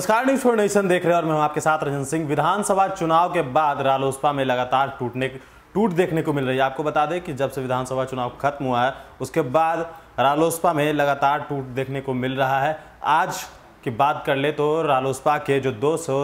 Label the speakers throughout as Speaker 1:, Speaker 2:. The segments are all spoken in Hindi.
Speaker 1: नमस्कार, न्यूज़ फॉर नेशन देख रहे हैं और मैं हूं आपके साथ रंजन सिंह। विधानसभा चुनाव के बाद रालोसपा में लगातार टूट देखने को मिल रही है। आपको बता दें कि जब से विधानसभा चुनाव खत्म हुआ है उसके बाद रालोसपा में लगातार टूट देखने को मिल रहा है। आज की बात कर ले तो रालोसपा के जो 200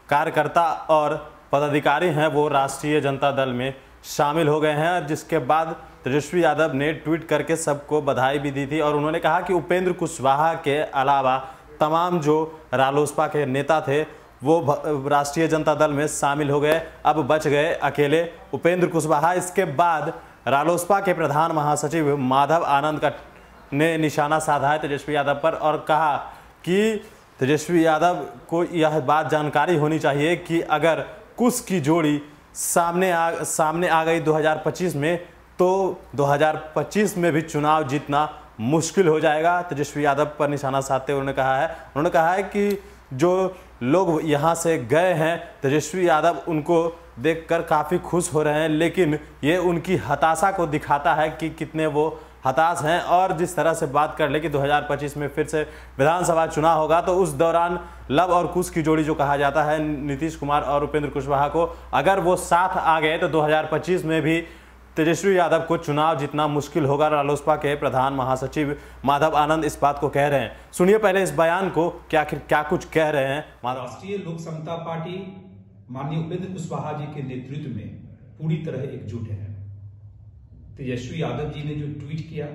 Speaker 1: कार्यकर्ता और पदाधिकारी हैं वो राष्ट्रीय जनता दल में शामिल हो गए हैं, जिसके बाद तेजस्वी यादव ने ट्वीट करके सबको बधाई भी दी थी और उन्होंने कहा कि उपेंद्र कुशवाहा के अलावा तमाम जो रालोसपा के नेता थे वो राष्ट्रीय जनता दल में शामिल हो गए, अब बच गए अकेले उपेंद्र कुशवाहा। इसके बाद रालोसपा के प्रधान महासचिव माधव आनंद ने निशाना साधा है तेजस्वी यादव पर और कहा कि तेजस्वी यादव को यह बात जानकारी होनी चाहिए कि अगर कुश की जोड़ी सामने आ गई 2025 में तो 2025 में भी चुनाव जीतना मुश्किल हो जाएगा। तेजस्वी यादव पर निशाना साधते हुए उन्होंने कहा है कि जो लोग यहाँ से गए हैं तेजस्वी यादव उनको देखकर काफ़ी खुश हो रहे हैं, लेकिन ये उनकी हताशा को दिखाता है कि कितने वो हताश हैं। और जिस तरह से बात कर ले कि 2025 में फिर से विधानसभा चुनाव होगा तो उस दौरान लव और कुश की जोड़ी जो कहा जाता है नीतीश कुमार और उपेंद्र कुशवाहा को, अगर वो साथ आ गए तो 2025 में भी तेजस्वी यादव को चुनाव जीतना मुश्किल होगा। रालोसपा के प्रधान महासचिव माधव आनंद इस बात को कह रहे हैं। सुनिए पहले इस बयान को, क्या कुछ कह रहे हैं माधव।
Speaker 2: राष्ट्रीय लोक समता पार्टी माननीय उपेंद्र कुशवाहा जी के नेतृत्व में पूरी तरह एकजुट है। तेजस्वी यादव जी ने जो ट्वीट किया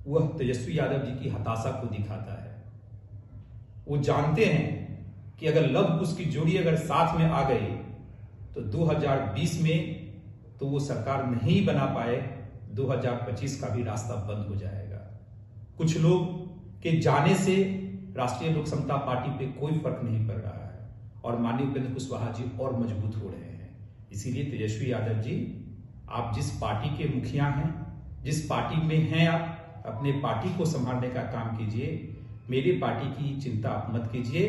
Speaker 2: वह तेजस्वी यादव जी की हताशा को दिखाता है। वो जानते हैं कि अगर लव कुश की जोड़ी अगर साथ में आ गई तो 2020 में तो वो सरकार नहीं बना पाए, 2025 का भी रास्ता बंद हो जाएगा। कुछ लोग के जाने से राष्ट्रीय लोक समता पार्टी पे कोई फर्क नहीं पड़ रहा है और माननीय उपेंद्र कुशवाहा जी और मजबूत हो रहे हैं। इसीलिए तेजस्वी यादव जी, आप जिस पार्टी के मुखिया हैं, जिस पार्टी में हैं, आप अपने पार्टी को संभालने का काम कीजिए। मेरी पार्टी की चिंता आप मत कीजिए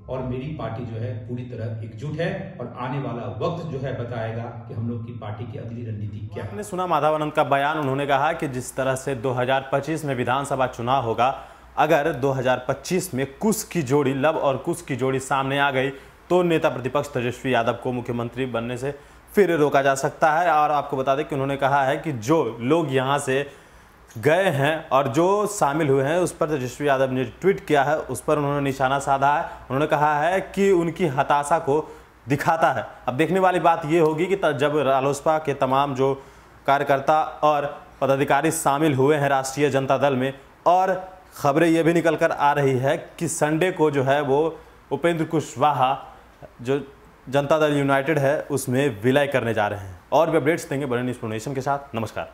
Speaker 2: और मेरी पार्टी जो है पूरी तरह एकजुट है और आने वाला वक्त जो है बताएगा कि हम लोग की पार्टी की अगली रणनीति क्या है।
Speaker 1: आपने सुना माधव आनंद का बयान। उन्होंने कहा कि जिस तरह से 2025 में विधानसभा चुनाव होगा, अगर 2025 में कुश की जोड़ी लव और कुश की जोड़ी सामने आ गई तो नेता प्रतिपक्ष तेजस्वी यादव को मुख्यमंत्री बनने से फिर रोका जा सकता है। और आपको बता दें कि उन्होंने कहा है कि जो लोग यहाँ से गए हैं और जो शामिल हुए हैं उस पर तेजस्वी यादव ने ट्वीट किया है, उस पर उन्होंने निशाना साधा है। उन्होंने कहा है कि उनकी हताशा को दिखाता है। अब देखने वाली बात ये होगी कि जब रालोसपा के तमाम जो कार्यकर्ता और पदाधिकारी शामिल हुए हैं राष्ट्रीय जनता दल में, और खबरें ये भी निकल कर आ रही है कि संडे को जो है वो उपेंद्र कुशवाहा जो जनता दल यूनाइटेड है उसमें विलय करने जा रहे हैं। और भी अपडेट्स देंगे बड़े न्यूज़ फॉर नेशन के साथ। नमस्कार।